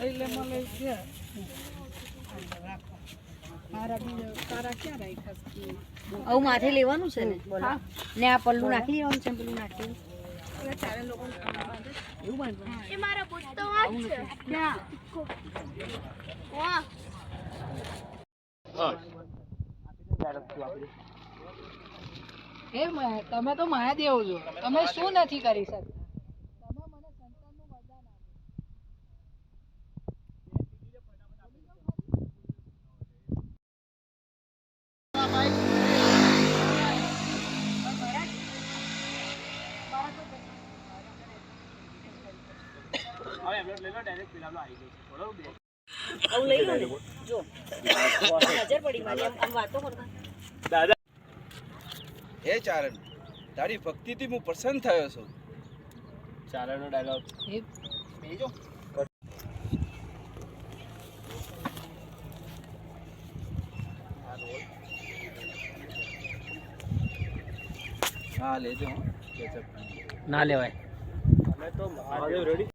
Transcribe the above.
એટલે મળે છે મારા બીજા તારા ક્યાં રાખ્યા આવું માથે લેવાનું છે ને ને આ પલ્લું નાખી દેવાનું છે પેલું નાખી એટલે ચારે લોકો એવું બાંધવાનું એ મારા પુત તો વાત છે ક્યાં વાહ હે તમે તો મહાદેવ છો તમે શું નથી કરી શકતા તમે મને સંતાનનું વરદાન આવું લઈ લો ને જો નજર પડી મારી આમ વાતો કરતા દાદા હે ચારણ તારી ભક્તિથી હું પ્રસન્ન થયો છું ચારણનો ડાયલોગ બેજો હા લેજો ના લેવાય અમે તો મહાદેવ રેડી